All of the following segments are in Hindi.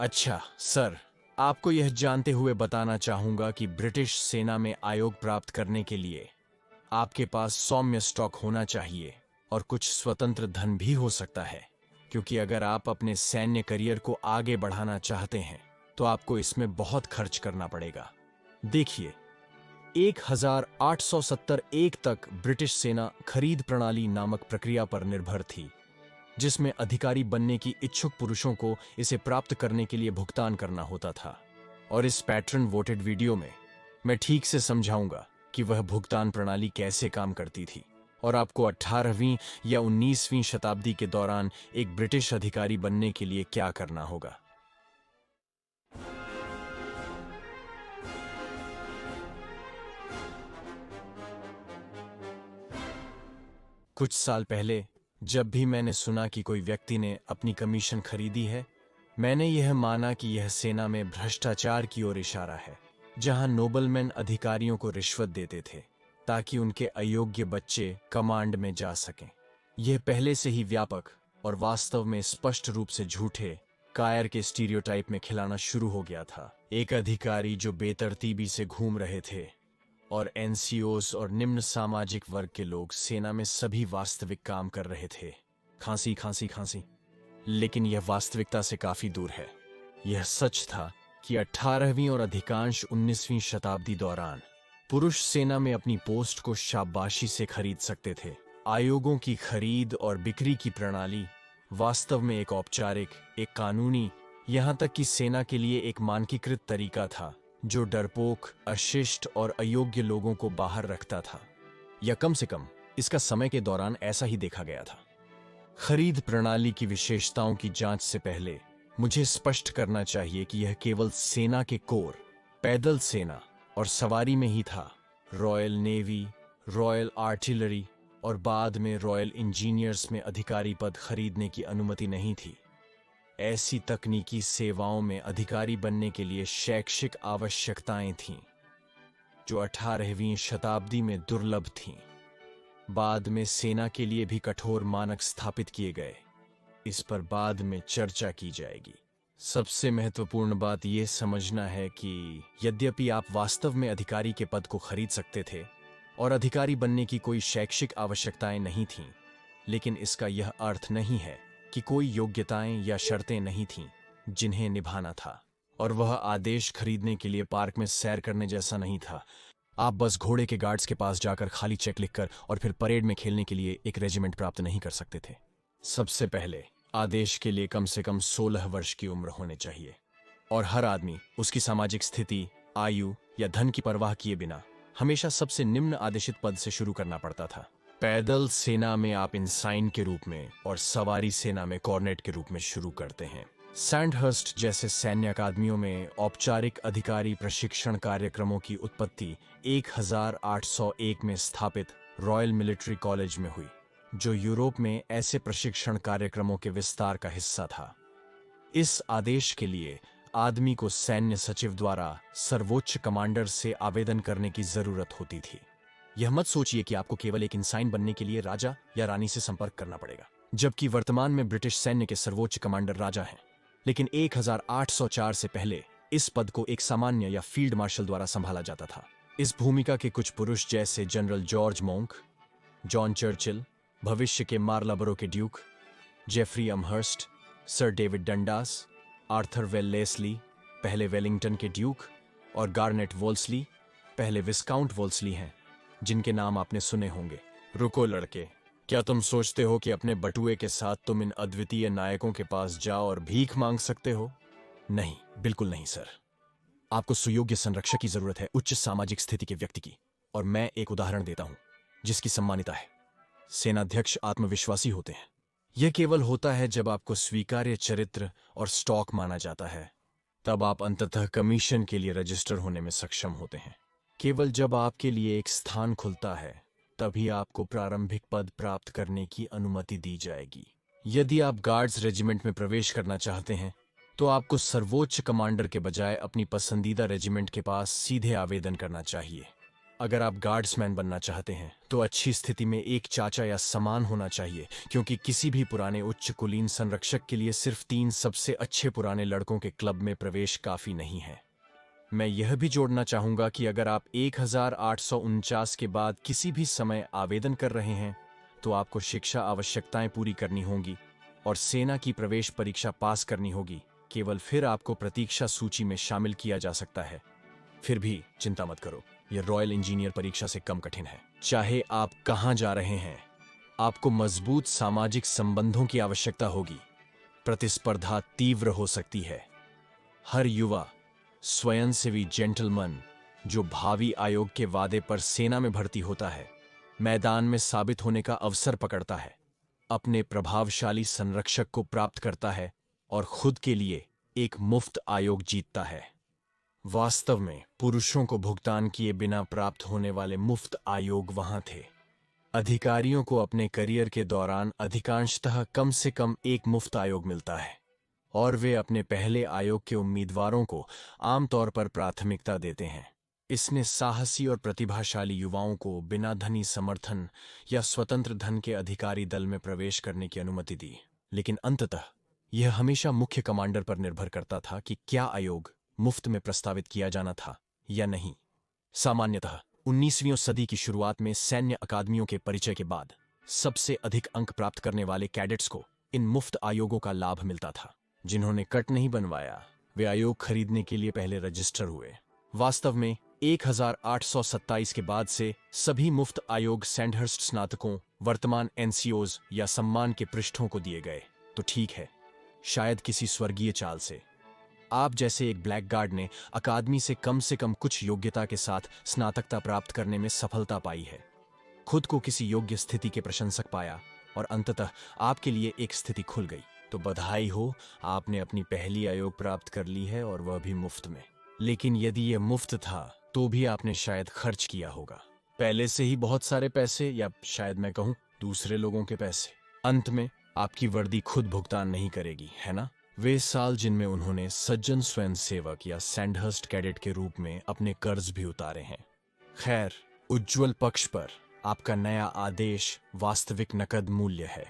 अच्छा सर, आपको यह जानते हुए बताना चाहूंगा कि ब्रिटिश सेना में आयोग प्राप्त करने के लिए आपके पास सौम्य स्टॉक होना चाहिए और कुछ स्वतंत्र धन भी हो सकता है, क्योंकि अगर आप अपने सैन्य करियर को आगे बढ़ाना चाहते हैं तो आपको इसमें बहुत खर्च करना पड़ेगा। देखिए, 1871 तक ब्रिटिश सेना खरीद प्रणाली नामक प्रक्रिया पर निर्भर थी, जिसमें अधिकारी बनने की इच्छुक पुरुषों को इसे प्राप्त करने के लिए भुगतान करना होता था। और इस पैटर्न वोटेड वीडियो में मैं ठीक से समझाऊंगा कि वह भुगतान प्रणाली कैसे काम करती थी और आपको 18वीं या 19वीं शताब्दी के दौरान एक ब्रिटिश अधिकारी बनने के लिए क्या करना होगा। कुछ साल पहले जब भी मैंने सुना कि कोई व्यक्ति ने अपनी कमीशन खरीदी है, मैंने यह माना कि यह सेना में भ्रष्टाचार की ओर इशारा है, जहां नोबलमैन अधिकारियों को रिश्वत देते थे ताकि उनके अयोग्य बच्चे कमांड में जा सकें। यह पहले से ही व्यापक और वास्तव में स्पष्ट रूप से झूठे कायर के स्टीरियोटाइप में खिलाना शुरू हो गया था। एक अधिकारी जो बेतरतीबी से घूम रहे थे और एनसीओस और निम्न सामाजिक वर्ग के लोग सेना में सभी वास्तविक काम कर रहे थे। खांसी खांसी खांसी। लेकिन यह वास्तविकता से काफी दूर है। यह सच था कि 18वीं और अधिकांश 19वीं शताब्दी दौरान पुरुष सेना में अपनी पोस्ट को शाबाशी से खरीद सकते थे। आयोगों की खरीद और बिक्री की प्रणाली वास्तव में एक औपचारिक, एक कानूनी, यहां तक कि सेना के लिए एक मानकीकृत तरीका था जो डरपोक, अशिष्ट और अयोग्य लोगों को बाहर रखता था, या कम से कम इसका समय के दौरान ऐसा ही देखा गया था। खरीद प्रणाली की विशेषताओं की जांच से पहले मुझे स्पष्ट करना चाहिए कि यह केवल सेना के कोर, पैदल सेना और सवारी में ही था। रॉयल नेवी, रॉयल आर्टिलरी और बाद में रॉयल इंजीनियर्स में अधिकारी पद खरीदने की अनुमति नहीं थी। ऐसी तकनीकी सेवाओं में अधिकारी बनने के लिए शैक्षिक आवश्यकताएं थीं, जो 18वीं शताब्दी में दुर्लभ थीं। बाद में सेना के लिए भी कठोर मानक स्थापित किए गए। इस पर बाद में चर्चा की जाएगी। सबसे महत्वपूर्ण बात यह समझना है कि यद्यपि आप वास्तव में अधिकारी के पद को खरीद सकते थे और अधिकारी बनने की कोई शैक्षिक आवश्यकताएं नहीं थीं, लेकिन इसका यह अर्थ नहीं है कि कोई योग्यताएं या शर्तें नहीं थीं जिन्हें निभाना था। और वह आदेश खरीदने के लिए पार्क में सैर करने जैसा नहीं था। आप बस घोड़े के गार्ड्स के पास जाकर खाली चेक लिखकर और फिर परेड में खेलने के लिए एक रेजिमेंट प्राप्त नहीं कर सकते थे। सबसे पहले आदेश के लिए कम से कम 16 वर्ष की उम्र होने चाहिए, और हर आदमी उसकी सामाजिक स्थिति, आयु या धन की परवाह किए बिना हमेशा सबसे निम्न आदेशित पद से शुरू करना पड़ता था। पैदल सेना में आप इंसाइन के रूप में और सवारी सेना में कॉर्नेट के रूप में शुरू करते हैं। सैंडहर्स्ट जैसे सैन्य अकादमियों में औपचारिक अधिकारी प्रशिक्षण कार्यक्रमों की उत्पत्ति 1801 में स्थापित रॉयल मिलिट्री कॉलेज में हुई, जो यूरोप में ऐसे प्रशिक्षण कार्यक्रमों के विस्तार का हिस्सा था। इस आदेश के लिए आदमी को सैन्य सचिव द्वारा सर्वोच्च कमांडर से आवेदन करने की जरूरत होती थी। यह मत सोचिए कि आपको केवल एक इंसाइन बनने के लिए राजा या रानी से संपर्क करना पड़ेगा, जबकि वर्तमान में ब्रिटिश सैन्य के सर्वोच्च कमांडर राजा हैं। लेकिन 1804 से पहले इस पद को एक सामान्य या फील्ड मार्शल द्वारा संभाला जाता था। इस भूमिका के कुछ पुरुष जैसे General George Monck, John Churchill, भविष्य के मार्लबरो के duke, Geoffrey Amherst, Sir David Dundas, Arthur Wellesley, पहले वेलिंगटन के ड्यूक, और गार्नेट वोल्सली, पहले विस्काउंट वोल्सली हैं, जिनके नाम आपने सुने होंगे। रुको लड़के, क्या तुम सोचते हो कि अपने बटुए के साथ तुम इन अद्वितीय नायकों के पास जाओ और भीख मांग सकते हो? नहीं, बिल्कुल नहीं सर। आपको सुयोग्य संरक्षक की जरूरत है, उच्च सामाजिक स्थिति के व्यक्ति की। और मैं एक उदाहरण देता हूं जिसकी सम्मानिता है। सेनाध्यक्ष आत्मविश्वासी होते हैं। यह केवल होता है जब आपको स्वीकार्य चरित्र और स्टॉक माना जाता है, तब आप अंततः कमीशन के लिए रजिस्टर होने में सक्षम होते हैं। केवल जब आपके लिए एक स्थान खुलता है, तभी आपको प्रारंभिक पद प्राप्त करने की अनुमति दी जाएगी। यदि आप गार्ड्स रेजिमेंट में प्रवेश करना चाहते हैं, तो आपको सर्वोच्च कमांडर के बजाय अपनी पसंदीदा रेजिमेंट के पास सीधे आवेदन करना चाहिए। अगर आप गार्ड्समैन बनना चाहते हैं तो अच्छी स्थिति में एक चाचा या समान होना चाहिए, क्योंकि किसी भी पुराने उच्च कुलीन संरक्षक के लिए सिर्फ 3 सबसे अच्छे पुराने लड़कों के क्लब में प्रवेश काफी नहीं है। मैं यह भी जोड़ना चाहूंगा कि अगर आप 1849 के बाद किसी भी समय आवेदन कर रहे हैं तो आपको शिक्षा आवश्यकताएं पूरी करनी होंगी और सेना की प्रवेश परीक्षा पास करनी होगी। केवल फिर आपको प्रतीक्षा सूची में शामिल किया जा सकता है। फिर भी चिंता मत करो, यह रॉयल इंजीनियर परीक्षा से कम कठिन है। चाहे आप कहां जा रहे हैं, आपको मजबूत सामाजिक संबंधों की आवश्यकता होगी। प्रतिस्पर्धा तीव्र हो सकती है। हर युवा स्वयंसेवी जेंटलमैन जो भावी आयोग के वादे पर सेना में भर्ती होता है, मैदान में साबित होने का अवसर पकड़ता है, अपने प्रभावशाली संरक्षक को प्राप्त करता है और खुद के लिए एक मुफ्त आयोग जीतता है। वास्तव में पुरुषों को भुगतान किए बिना प्राप्त होने वाले मुफ्त आयोग वहां थे। अधिकारियों को अपने करियर के दौरान अधिकांशतः कम से कम एक मुफ्त आयोग मिलता है और वे अपने पहले आयोग के उम्मीदवारों को आमतौर पर प्राथमिकता देते हैं। इसने साहसी और प्रतिभाशाली युवाओं को बिना धनी समर्थन या स्वतंत्र धन के अधिकारी दल में प्रवेश करने की अनुमति दी, लेकिन अंततः यह हमेशा मुख्य कमांडर पर निर्भर करता था कि क्या आयोग मुफ्त में प्रस्तावित किया जाना था या नहीं। सामान्यतः 19वीं सदी की शुरुआत में सैन्य अकादमियों के परिचय के बाद सबसे अधिक अंक प्राप्त करने वाले कैडेट्स को इन मुफ्त आयोगों का लाभ मिलता था। जिन्होंने कट नहीं बनवाया वे आयोग खरीदने के लिए पहले रजिस्टर हुए। वास्तव में 1827 के बाद से सभी मुफ्त आयोग सैंडहर्स्ट स्नातकों, वर्तमान एनसीओज या सम्मान के पृष्ठों को दिए गए। तो ठीक है, शायद किसी स्वर्गीय चाल से आप जैसे एक ब्लैक गार्ड ने अकादमी से कम कुछ योग्यता के साथ स्नातकता प्राप्त करने में सफलता पाई है, खुद को किसी योग्य स्थिति के प्रशंसक पाया और अंततः आपके लिए एक स्थिति खुल गई। तो बधाई हो, आपने अपनी पहली आयोग प्राप्त कर ली है और वह भी मुफ्त में। लेकिन यदि यह मुफ्त था तो भी आपने शायद खर्च किया होगा, पहले से ही बहुत सारे पैसे, या शायद मैं कहूं दूसरे लोगों के पैसे। अंत में आपकी वर्दी खुद भुगतान नहीं करेगी, है ना? वे साल जिनमें उन्होंने सज्जन स्वयंसेवक या सैंडहर्स्ट कैडेट के रूप में अपने कर्ज भी उतारे हैं। खैर, उज्ज्वल पक्ष पर आपका नया आदेश वास्तविक नकद मूल्य है।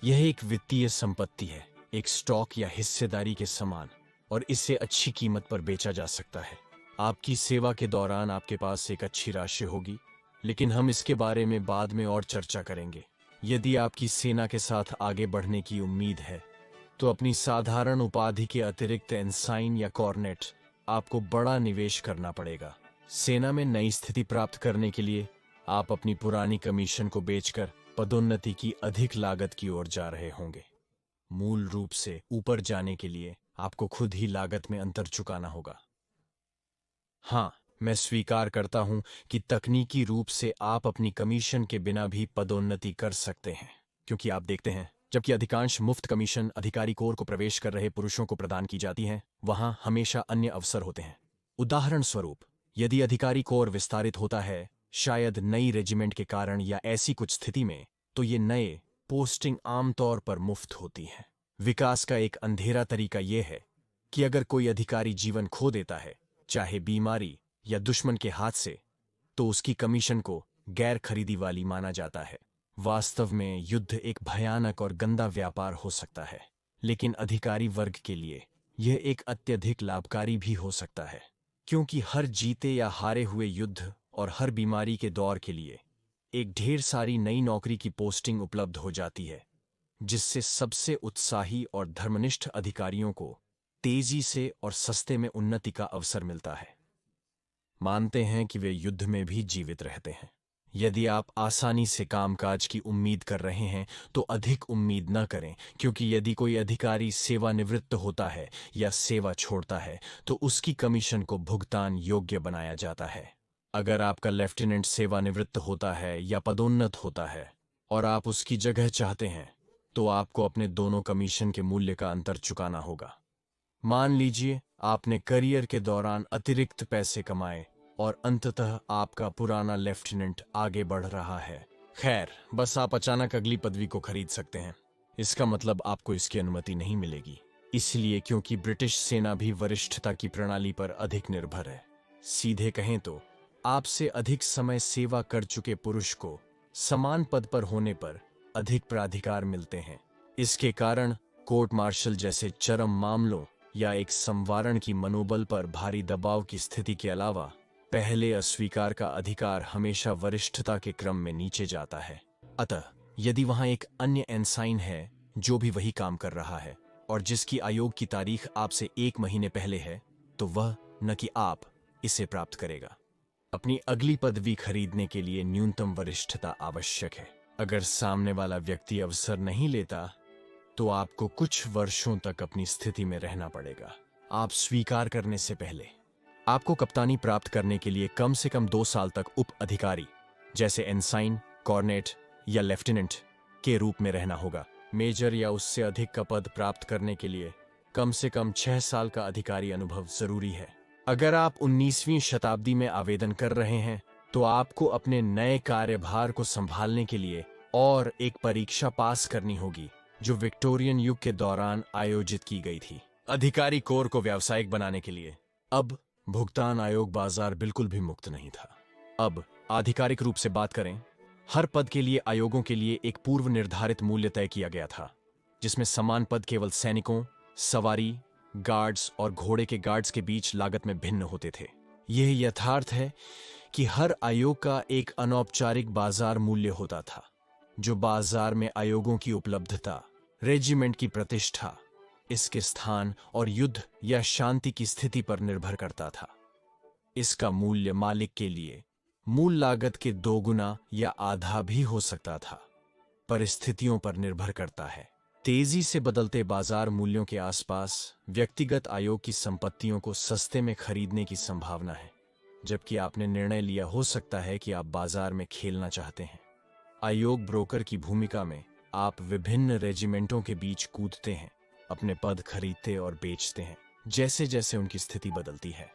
यह एक वित्तीय संपत्ति है, एक स्टॉक या हिस्सेदारी के समान, और इसे अच्छी कीमत पर बेचा जा सकता है। आपकी सेवा के दौरान आपके पास एक अच्छी राशि होगी, लेकिन हम इसके बारे में बाद में और चर्चा करेंगे। यदि आपकी सेना के साथ आगे बढ़ने की उम्मीद है तो अपनी साधारण उपाधि के अतिरिक्त एनसाइन या कॉर्नेट आपको बड़ा निवेश करना पड़ेगा। सेना में नई स्थिति प्राप्त करने के लिए आप अपनी पुरानी कमीशन को बेचकर पदोन्नति की अधिक लागत की ओर जा रहे होंगे। मूल रूप से ऊपर जाने के लिए आपको खुद ही लागत में अंतर चुकाना होगा। हाँ, मैं स्वीकार करता हूं कि तकनीकी रूप से आप अपनी कमीशन के बिना भी पदोन्नति कर सकते हैं, क्योंकि आप देखते हैं जबकि अधिकांश मुफ्त कमीशन अधिकारी कोर को प्रवेश कर रहे पुरुषों को प्रदान की जाती हैं, वहां हमेशा अन्य अवसर होते हैं। उदाहरण स्वरूप, यदि अधिकारी कोर विस्तारित होता है, शायद नई रेजिमेंट के कारण या ऐसी कुछ स्थिति में, तो ये नए पोस्टिंग आमतौर पर मुफ्त होती हैं। विकास का एक अंधेरा तरीका यह है कि अगर कोई अधिकारी जीवन खो देता है, चाहे बीमारी या दुश्मन के हाथ से, तो उसकी कमीशन को गैर खरीदी वाली माना जाता है। वास्तव में युद्ध एक भयानक और गंदा व्यापार हो सकता है, लेकिन अधिकारी वर्ग के लिए यह एक अत्यधिक लाभकारी भी हो सकता है, क्योंकि हर जीते या हारे हुए युद्ध और हर बीमारी के दौर के लिए एक ढेर सारी नई नौकरी की पोस्टिंग उपलब्ध हो जाती है, जिससे सबसे उत्साही और धर्मनिष्ठ अधिकारियों को तेजी से और सस्ते में उन्नति का अवसर मिलता है। मानते हैं कि वे युद्ध में भी जीवित रहते हैं। यदि आप आसानी से कामकाज की उम्मीद कर रहे हैं तो अधिक उम्मीद न करें, क्योंकि यदि कोई अधिकारी सेवानिवृत्त होता है या सेवा छोड़ता है तो उसकी कमीशन को भुगतान योग्य बनाया जाता है। अगर आपका लेफ्टिनेंट सेवानिवृत्त होता है या पदोन्नत होता है और आप उसकी जगह चाहते हैं, तो आपको अपने दोनों कमीशन के मूल्य का अंतर चुकाना होगा। मान लीजिए आपने करियर के दौरान अतिरिक्त पैसे कमाए और अंततः आपका पुराना लेफ्टिनेंट आगे बढ़ रहा है। खैर, बस आप अचानक अगली पदवी को खरीद सकते हैं। इसका मतलब आपको इसकी अनुमति नहीं मिलेगी, इसलिए क्योंकि ब्रिटिश सेना भी वरिष्ठता की प्रणाली पर अधिक निर्भर है। सीधे कहें तो आपसे अधिक समय सेवा कर चुके पुरुष को समान पद पर होने पर अधिक प्राधिकार मिलते हैं। इसके कारण कोर्ट मार्शल जैसे चरम मामलों या एक संवारण की मनोबल पर भारी दबाव की स्थिति के अलावा पहले अस्वीकार का अधिकार हमेशा वरिष्ठता के क्रम में नीचे जाता है। अतः यदि वहां एक अन्य एनसाइन है जो भी वही काम कर रहा है और जिसकी आयोग की तारीख आपसे 1 महीने पहले है, तो वह न कि आप इसे प्राप्त करेगा। अपनी अगली पदवी खरीदने के लिए न्यूनतम वरिष्ठता आवश्यक है। अगर सामने वाला व्यक्ति अवसर नहीं लेता तो आपको कुछ वर्षों तक अपनी स्थिति में रहना पड़ेगा। आप स्वीकार करने से पहले आपको कप्तानी प्राप्त करने के लिए कम से कम 2 साल तक उप अधिकारी जैसे एनसाइन, कॉर्नेट या लेफ्टिनेंट के रूप में रहना होगा। मेजर या उससे अधिक का पद प्राप्त करने के लिए कम से कम 6 साल का अधिकारी अनुभव जरूरी है। अगर आप 19वीं शताब्दी में आवेदन कर रहे हैं तो आपको अपने नए कार्यभार को संभालने के लिए और एक परीक्षा पास करनी होगी जो विक्टोरियन युग के दौरान आयोजित की गई थी। अधिकारी कोर को व्यावसायिक बनाने के लिए अब भुगतान आयोग बाजार बिल्कुल भी मुक्त नहीं था। अब आधिकारिक रूप से बात करें, हर पद के लिए आयोगों के लिए एक पूर्व निर्धारित मूल्य तय किया गया था, जिसमें समान पद केवल सैनिकों, सवारी, गार्ड्स और घोड़े के गार्ड्स के बीच लागत में भिन्न होते थे। यह यथार्थ है कि हर आयोग का एक अनौपचारिक बाजार मूल्य होता था, जो बाजार में आयोगों की उपलब्धता, रेजिमेंट की प्रतिष्ठा, इसके स्थान और युद्ध या शांति की स्थिति पर निर्भर करता था। इसका मूल्य मालिक के लिए मूल लागत के 2 गुना या आधा भी हो सकता था, परिस्थितियों पर निर्भर करता है। तेजी से बदलते बाजार मूल्यों के आसपास व्यक्तिगत आयोग की संपत्तियों को सस्ते में खरीदने की संभावना है, जबकि आपने निर्णय लिया हो सकता है कि आप बाजार में खेलना चाहते हैं। आयोग ब्रोकर की भूमिका में आप विभिन्न रेजिमेंटों के बीच कूदते हैं, अपने पद खरीदते और बेचते हैं जैसे जैसे उनकी स्थिति बदलती है।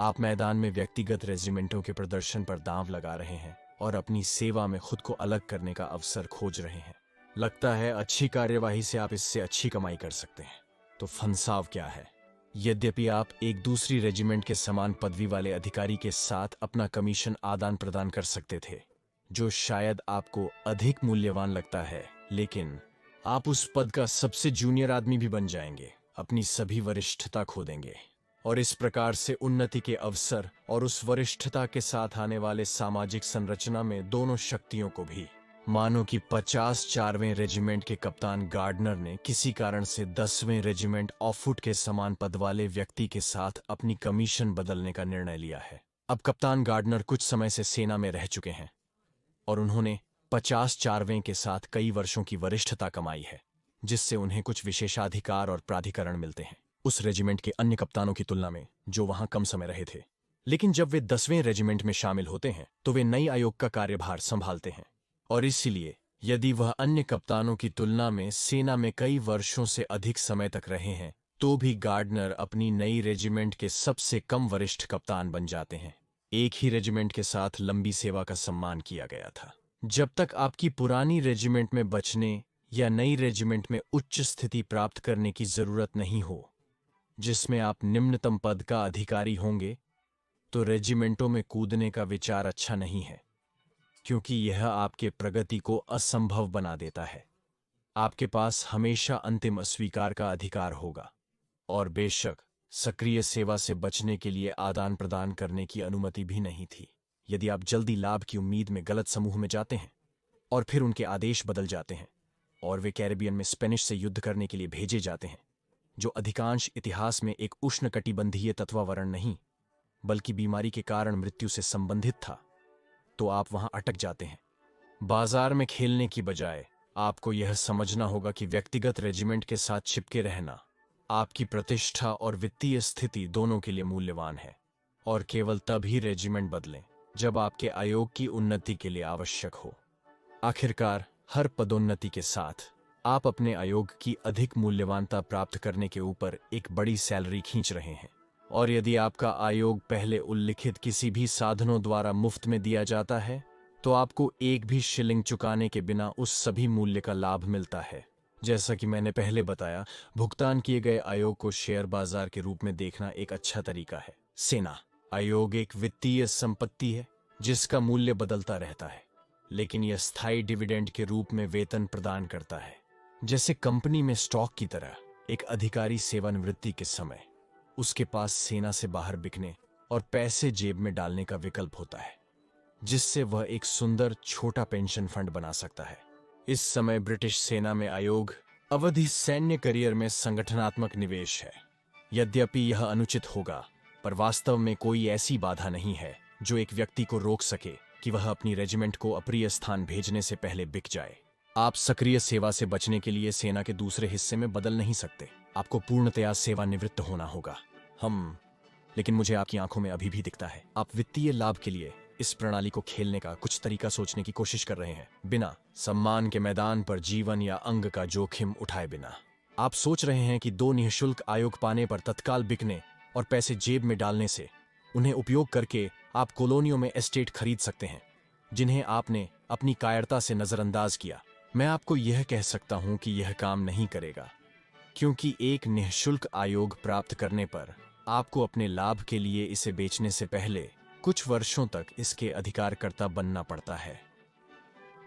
आप मैदान में व्यक्तिगत रेजिमेंटों के प्रदर्शन पर दांव लगा रहे हैं और अपनी सेवा में खुद को अलग करने का अवसर खोज रहे हैं। लगता है अच्छी कार्यवाही से आप इससे अच्छी कमाई कर सकते हैं। तो फंसाव क्या है? यद्यपि आप एक दूसरी रेजिमेंट के समान पदवी वाले अधिकारी के साथ अपना कमीशन आदान प्रदान कर सकते थे, जो शायद आपको अधिक मूल्यवान लगता है, लेकिन आप उस पद का सबसे जूनियर आदमी भी बन जाएंगे, अपनी सभी वरिष्ठता खो देंगे और इस प्रकार से उन्नति के अवसर और उस वरिष्ठता के साथ आने वाले सामाजिक संरचना में दोनों शक्तियों को भी। मानो कि 54वें रेजिमेंट के कप्तान गार्डनर ने किसी कारण से 10वें रेजिमेंट ऑफुट के समान पद वाले व्यक्ति के साथ अपनी कमीशन बदलने का निर्णय लिया है। अब कप्तान गार्डनर कुछ समय से सेना में रह चुके हैं और उन्होंने 54वें के साथ कई वर्षों की वरिष्ठता कमाई है, जिससे उन्हें कुछ विशेषाधिकार और प्राधिकरण मिलते हैं उस रेजिमेंट के अन्य कप्तानों की तुलना में जो वहां कम समय रहे थे। लेकिन जब वे 10वें रेजिमेंट में शामिल होते हैं तो वे नई आयोग का कार्यभार संभालते हैं और इसलिए यदि वह अन्य कप्तानों की तुलना में सेना में कई वर्षों से अधिक समय तक रहे हैं, तो भी गार्डनर अपनी नई रेजिमेंट के सबसे कम वरिष्ठ कप्तान बन जाते हैं। एक ही रेजिमेंट के साथ लंबी सेवा का सम्मान किया गया था। जब तक आपकी पुरानी रेजिमेंट में बचने या नई रेजिमेंट में उच्च स्थिति प्राप्त करने की जरूरत नहीं हो, जिसमें आप निम्नतम पद का अधिकारी होंगे, तो रेजिमेंटों में कूदने का विचार अच्छा नहीं है, क्योंकि यह आपके प्रगति को असंभव बना देता है। आपके पास हमेशा अंतिम अस्वीकार का अधिकार होगा और बेशक सक्रिय सेवा से बचने के लिए आदान प्रदान करने की अनुमति भी नहीं थी। यदि आप जल्दी लाभ की उम्मीद में गलत समूह में जाते हैं और फिर उनके आदेश बदल जाते हैं और वे कैरिबियन में स्पेनिश से युद्ध करने के लिए भेजे जाते हैं, जो अधिकांश इतिहास में एक उष्णकटिबंधीय तत्वावरण नहीं बल्कि बीमारी के कारण मृत्यु से संबंधित था, तो आप वहां अटक जाते हैं। बाजार में खेलने की बजाय आपको यह समझना होगा कि व्यक्तिगत रेजिमेंट के साथ चिपके रहना आपकी प्रतिष्ठा और वित्तीय स्थिति दोनों के लिए मूल्यवान है, और केवल तभी रेजिमेंट बदलें जब आपके आयोग की उन्नति के लिए आवश्यक हो। आखिरकार हर पदोन्नति के साथ आप अपने आयोग की अधिक मूल्यवानता प्राप्त करने के ऊपर एक बड़ी सैलरी खींच रहे हैं, और यदि आपका आयोग पहले उल्लिखित किसी भी साधनों द्वारा मुफ्त में दिया जाता है, तो आपको एक भी शिलिंग चुकाने के बिना उस सभी मूल्य का लाभ मिलता है। जैसा कि मैंने पहले बताया, भुगतान किए गए आयोग को शेयर बाजार के रूप में देखना एक अच्छा तरीका है। सेना आयोग एक वित्तीय संपत्ति है जिसका मूल्य बदलता रहता है, लेकिन यह स्थायी डिविडेंड के रूप में वेतन प्रदान करता है। जैसे कंपनी में स्टॉक की तरह, एक अधिकारी सेवानिवृत्ति के समय उसके पास सेना से बाहर बिकने और पैसे जेब में डालने का विकल्प होता है, जिससे वह एक सुंदर छोटा पेंशन फंड बना सकता है। इस समय ब्रिटिश सेना में आयोग अवधि सैन्य करियर में संगठनात्मक निवेश है। यद्यपि यह अनुचित होगा, पर वास्तव में कोई ऐसी बाधा नहीं है जो एक व्यक्ति को रोक सके कि वह अपनी रेजिमेंट को अप्रिय स्थान भेजने से पहले बिक जाए। आप सक्रिय सेवा से बचने के लिए सेना के दूसरे हिस्से में बदल नहीं सकते। आपको पूर्णतया सेवानिवृत्त होना होगा। लेकिन मुझे आपकी आंखों में अभी भी दिखता है आप वित्तीय लाभ के लिए इस प्रणाली को खेलने का कुछ तरीका सोचने की कोशिश कर रहे हैं, बिना सम्मान के मैदान पर जीवन या अंग का जोखिम उठाए बिना। आप सोच रहे हैं कि 2 निःशुल्क आयोग पाने पर तत्काल बिकने और पैसे जेब में डालने से उन्हें उपयोग करके आप कॉलोनियों में एस्टेट खरीद सकते हैं, जिन्हें आपने अपनी कायरता से नजरअंदाज किया। मैं आपको यह कह सकता हूं कि यह काम नहीं करेगा, क्योंकि एक निःशुल्क आयोग प्राप्त करने पर आपको अपने लाभ के लिए इसे बेचने से पहले कुछ वर्षों तक इसके अधिकारकर्ता बनना पड़ता है।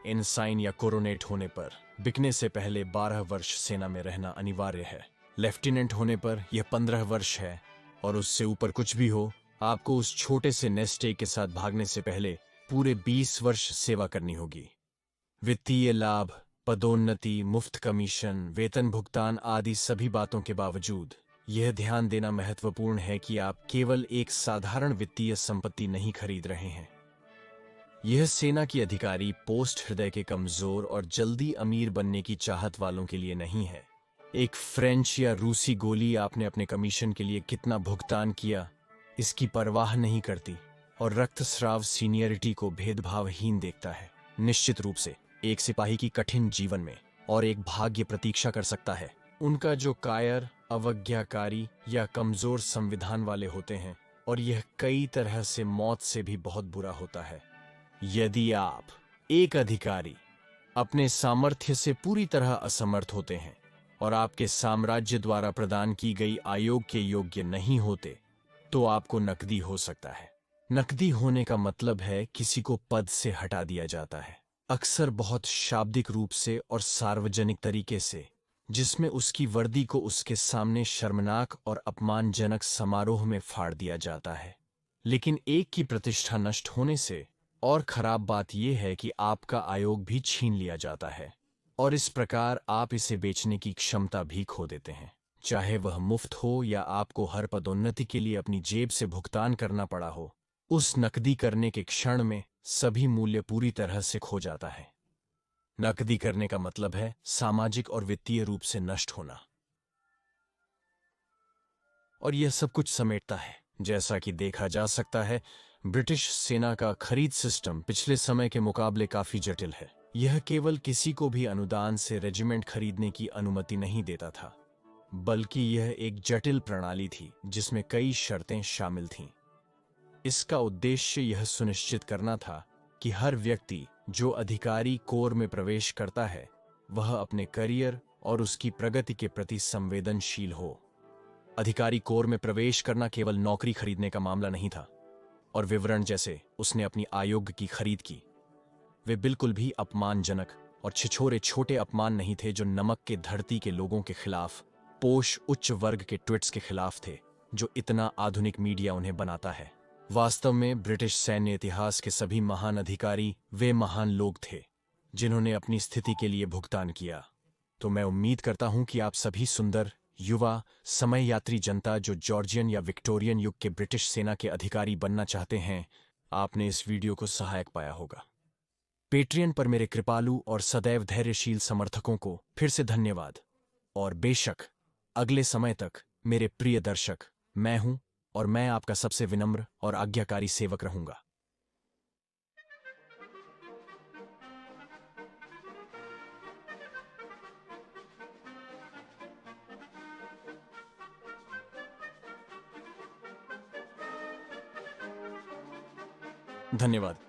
इनसाइन या कोरोनेट होने पर बिकने से पहले 12 वर्ष सेना में रहना अनिवार्य है। लेफ्टिनेंट होने पर यह 15 वर्ष है, और उससे ऊपर कुछ भी हो, आपको उस छोटे से नेस्ट एग के साथ भागने से पहले पूरे 20 वर्ष सेवा करनी होगी। वित्तीय लाभ, पदोन्नति, मुफ्त कमीशन, वेतन भुगतान आदि सभी बातों के बावजूद यह ध्यान देना महत्वपूर्ण है कि आप केवल एक साधारण वित्तीय संपत्ति नहीं खरीद रहे हैं। यह सेना की अधिकारी पोस्ट हृदय के कमजोर और जल्दी अमीर बनने की चाहत वालों के लिए नहीं है। एक फ्रेंच या रूसी गोली आपने अपने कमीशन के लिए कितना भुगतान किया इसकी परवाह नहीं करती, और रक्तस्राव सीनियरिटी को भेदभावहीन देखता है। निश्चित रूप से एक सिपाही की कठिन जीवन में और एक भाग्य प्रतीक्षा कर सकता है। उनका जो कायर, अवज्ञाकारी या कमजोर संविधान वाले होते हैं, और यह कई तरह से मौत से भी बहुत बुरा होता है। यदि आप एक अधिकारी अपने सामर्थ्य से पूरी तरह असमर्थ होते हैं और आपके साम्राज्य द्वारा प्रदान की गई आयोग के योग्य नहीं होते, तो आपको नकदी हो सकता है। नकदी होने का मतलब है किसी को पद से हटा दिया जाता है, अक्सर बहुत शाब्दिक रूप से और सार्वजनिक तरीके से, जिसमें उसकी वर्दी को उसके सामने शर्मनाक और अपमानजनक समारोह में फाड़ दिया जाता है। लेकिन एक की प्रतिष्ठा नष्ट होने से और खराब बात यह है कि आपका आयोग भी छीन लिया जाता है, और इस प्रकार आप इसे बेचने की क्षमता भी खो देते हैं। चाहे वह मुफ्त हो या आपको हर पदोन्नति के लिए अपनी जेब से भुगतान करना पड़ा हो, उस नकदी करने के क्षण में सभी मूल्य पूरी तरह से खो जाता है। नकदी करने का मतलब है सामाजिक और वित्तीय रूप से नष्ट होना, और यह सब कुछ समेटता है। जैसा कि देखा जा सकता है, ब्रिटिश सेना का खरीद सिस्टम पिछले समय के मुकाबले काफी जटिल है। यह केवल किसी को भी अनुदान से रेजिमेंट खरीदने की अनुमति नहीं देता था, बल्कि यह एक जटिल प्रणाली थी जिसमें कई शर्तें शामिल थीं। इसका उद्देश्य यह सुनिश्चित करना था कि हर व्यक्ति जो अधिकारी कोर में प्रवेश करता है, वह अपने करियर और उसकी प्रगति के प्रति संवेदनशील हो। अधिकारी कोर में प्रवेश करना केवल नौकरी खरीदने का मामला नहीं था, और विवरण जैसे उसने अपनी आयोग की खरीद की, वे बिल्कुल भी अपमानजनक और छिछोरे छोटे अपमान नहीं थे जो नमक के धरती के लोगों के खिलाफ, पोष उच्च वर्ग के ट्वीट्स के खिलाफ थे जो इतना आधुनिक मीडिया उन्हें बनाता है। वास्तव में ब्रिटिश सैन्य इतिहास के सभी महान अधिकारी वे महान लोग थे जिन्होंने अपनी स्थिति के लिए भुगतान किया। तो मैं उम्मीद करता हूं कि आप सभी सुंदर युवा समय यात्री जनता जो जॉर्जियन या विक्टोरियन युग के ब्रिटिश सेना के अधिकारी बनना चाहते हैं, आपने इस वीडियो को सहायक पाया होगा। पेट्रियन पर मेरे कृपालु और सदैव धैर्यशील समर्थकों को फिर से धन्यवाद, और बेशक अगले समय तक मेरे प्रिय दर्शक, मैं हूं और मैं आपका सबसे विनम्र और आज्ञाकारी सेवक रहूंगा। धन्यवाद।